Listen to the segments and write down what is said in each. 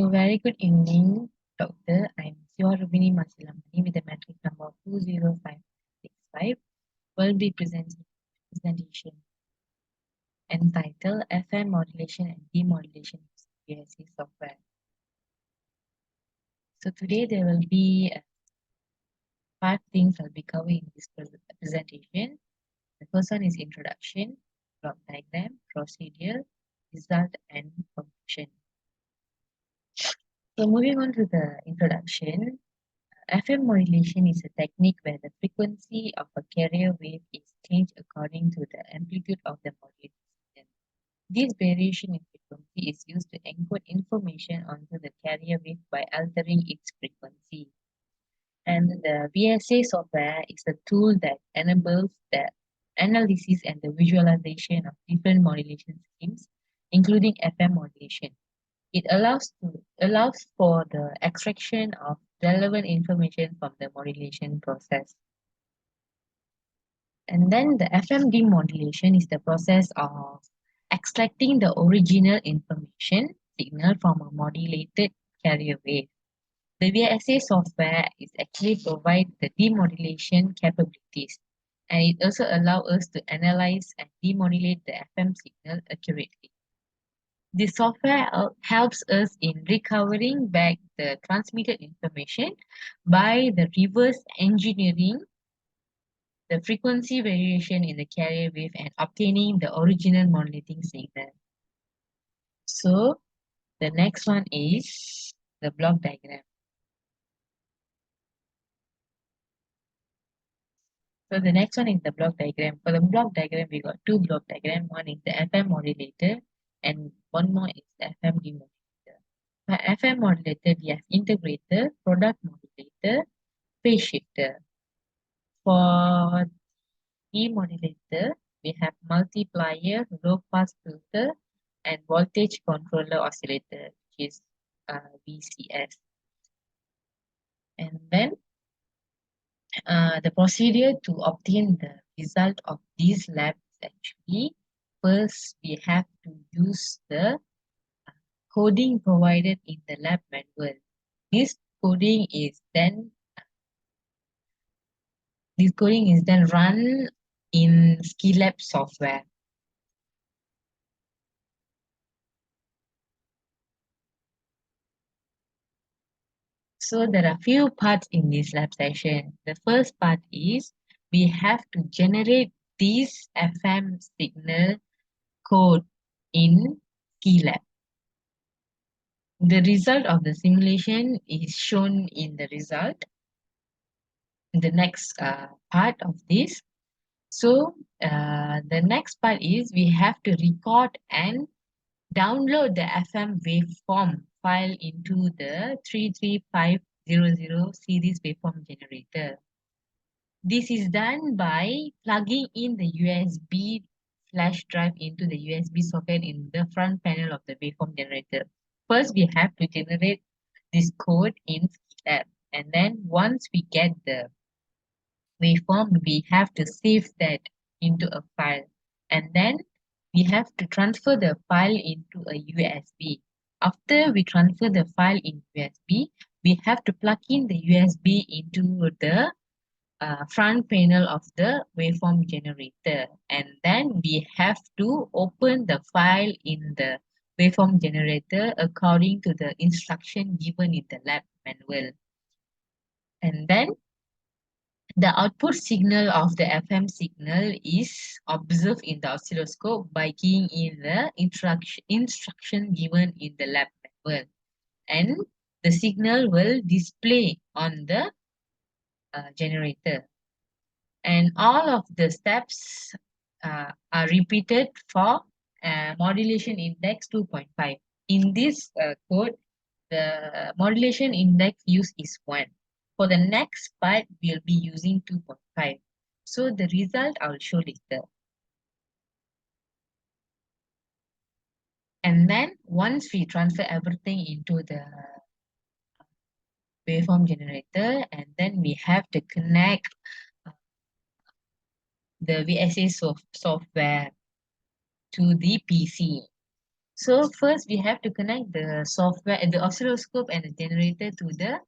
So very good evening, Doctor. I'm SIVARUBINI with the matrix number 20565. Will be presenting presentation entitled FM modulation and demodulation of CPSC software. So today there will be 5 things I'll be covering in this presentation. The first one is introduction, block diagram, procedure, result, and conclusion. So moving on to the introduction, FM modulation is a technique where the frequency of a carrier wave is changed according to the amplitude of the modulated signal. This variation in frequency is used to encode information onto the carrier wave by altering its frequency. And the VSA software is a tool that enables the analysis and the visualization of different modulation schemes, including FM modulation. It allows for the extraction of relevant information from the modulation process. And then the FM demodulation is the process of extracting the original information signal from a modulated carrier wave. The VSA software is actually provide the demodulation capabilities, and it also allows us to analyze and demodulate the FM signal accurately. The software helps us in recovering back the transmitted information by the reverse engineering the frequency variation in the carrier wave and obtaining the original modulating signal. So the next one is the block diagram. So the next one is the block diagram. For the block diagram, we got 2 block diagram. One is the FM modulator and one more is the FM demodulator. For FM modulator, we have integrator, product modulator, phase shifter. For demodulator, we have multiplier, low pass filter, and voltage controller oscillator, which is VCS. And then the procedure to obtain the result of these labs actually, first we have to use the coding provided in the lab manual. This coding is then run in Skilab software. So there are few parts in this lab session. The first part is we have to generate this FM signal code in Skilab. The result of the simulation is shown in the result. The next part of this. So the next part is we have to record and download the FM waveform file into the 33500 series waveform generator. This is done by plugging in the USB flash drive into the USB socket in the front panel of the waveform generator. First, we have to generate this code in Skilab, and then once we get the waveform, we have to save that into a file, and then we have to transfer the file into a USB. After we transfer the file in USB, we have to plug in the USB into the front panel of the waveform generator, and then we have to open the file in the waveform generator according to the instruction given in the lab manual. And then the output signal of the FM signal is observed in the oscilloscope by keying in the instruction given in the lab manual, and the signal will display on the generator. And all of the steps are repeated for modulation index 2.5. In this code, the modulation index used is 1. For the next part, we'll be using 2.5. So the result I'll show later. And then once we transfer everything into the waveform generator, and then we have to connect the VSA software to the PC. So first we have to connect the software, the oscilloscope and the generator to the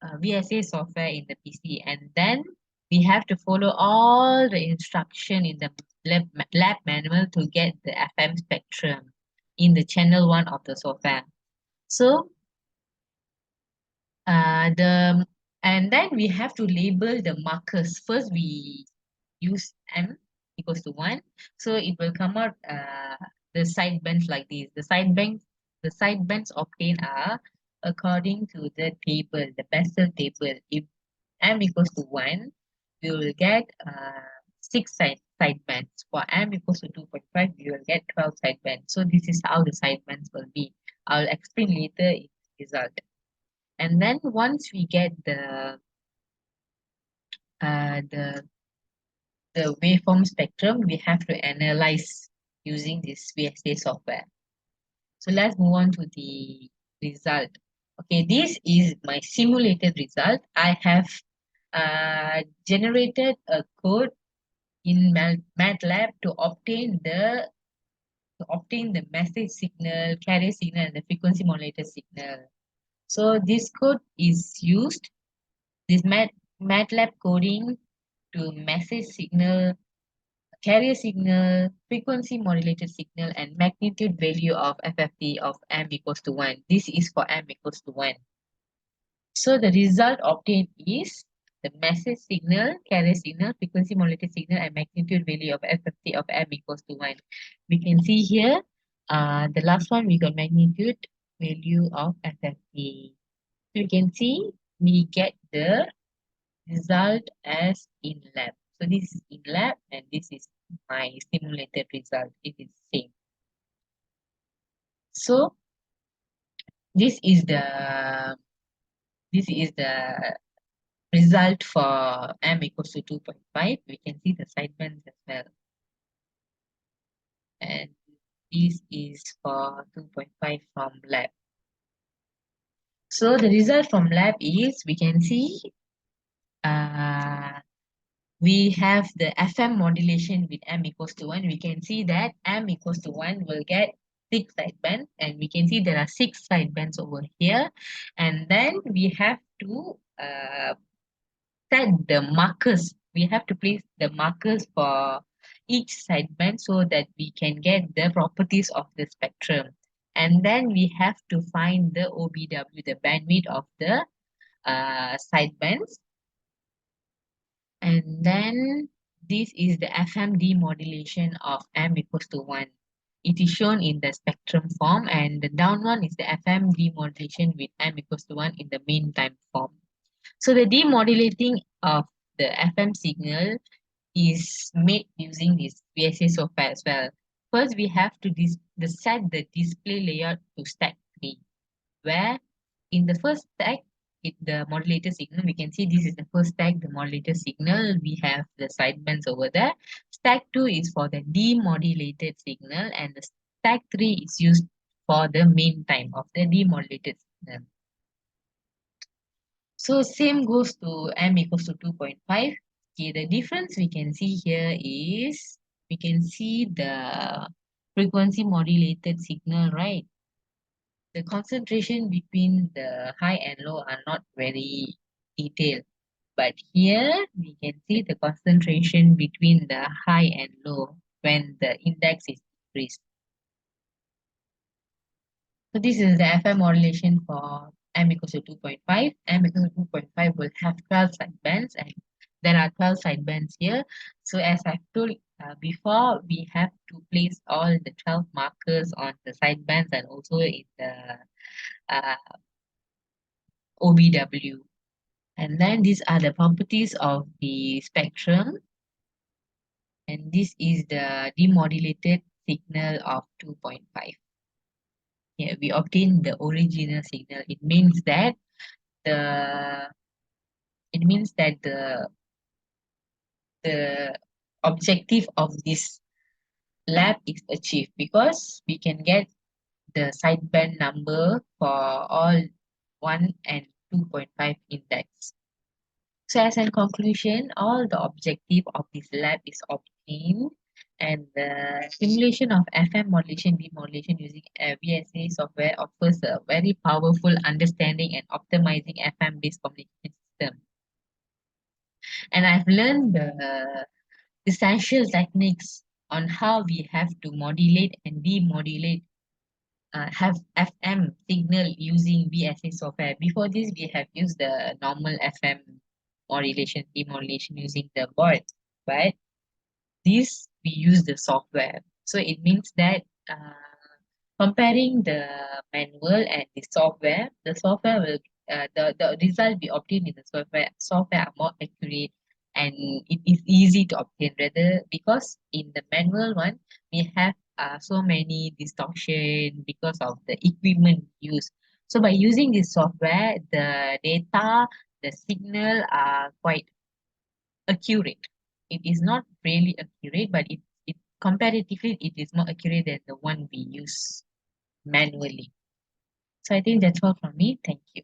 VSA software in the PC, and then we have to follow all the instruction in the lab manual to get the FM spectrum in the channel 1 of the software. So the and then we have to label the markers. First we use M equals to 1. So it will come out the side bands like this. The side bands obtained are according to the table, the Bessel table. If M equals to 1, we will get 6 side bands. For M equals to 2.5, we will get 12 side bands. So this is how the side bands will be. I'll explain later in the result. And then once we get uh, the the waveform spectrum, we have to analyze using this VSA software. So let's move on to the result. Okay, this is my simulated result. I have generated a code in MATLAB to obtain the message signal, carrier signal, and the frequency modulated signal. So this code is used, this MATLAB coding to message signal, carrier signal, frequency modulated signal, and magnitude value of FFT of M equals to 1. This is for M equals to 1. So the result obtained is the message signal, carrier signal, frequency modulated signal, and magnitude value of FFT of M equals to 1. We can see here, the last one we got magnitude value of FFT. You can see we get the result as in lab. So this is in lab and this is my simulated result. It is same. So this is the result for M equals to 2.5. We can see the sidebands as well. And this is for 2.5 from lab. So the result from lab is we can see we have the FM modulation with M equals to 1. We can see that M equals to 1 will get 6 sidebands, and we can see there are 6 sidebands over here. And then we have to set the markers. We have to place the markers for each sideband so that we can get the properties of the spectrum. And then we have to find the OBW, the bandwidth of the sidebands. And then this is the FM demodulation of M equals to 1. It is shown in the spectrum form, and the down one is the FM demodulation with M equals to 1 in the mean time form. So the demodulating of the FM signal is made using this VSA software as well. First, we have to set the display layout to stack 3, where in the first stack, the modulator signal, we can see this is the first stack, the modulator signal. We have the sidebands over there. Stack 2 is for the demodulated signal, and the stack 3 is used for the mean time of the demodulated signal. So same goes to M equals to 2.5. Okay, the difference we can see here is we can see the frequency modulated signal, right? The concentration between the high and low are not very detailed. But here we can see the concentration between the high and low when the index is increased. So this is the FM modulation for M equals to 2.5. M equals to 2.5 will have 12 sidebands, and there are 12 sidebands here. So as I've told before, we have to place all the 12 markers on the sidebands and also in the OBW. And then these are the properties of the spectrum. And this is the demodulated signal of 2.5. Here we obtain the original signal. It means that the the objective of this lab is achieved because we can get the sideband number for all 1 and 2.5 index. So as a conclusion, all the objective of this lab is obtained And the simulation of FM modulation demodulation using VSA software offers a very powerful understanding and optimizing FM-based communication system. And I've learned the essential techniques on how we have to modulate and demodulate have FM signal using VSA software. Before this, we have used the normal FM modulation, demodulation using the board, but this we use the software. So it means that comparing the manual and the software will the result we obtain in the software are more accurate and it is easy to obtain rather because in the manual one we have so many distortion because of the equipment used. So by using this software, the data, the signal are quite accurate. It is not really accurate, but it comparatively it is more accurate than the one we use manually. So I think that's all from me. Thank you.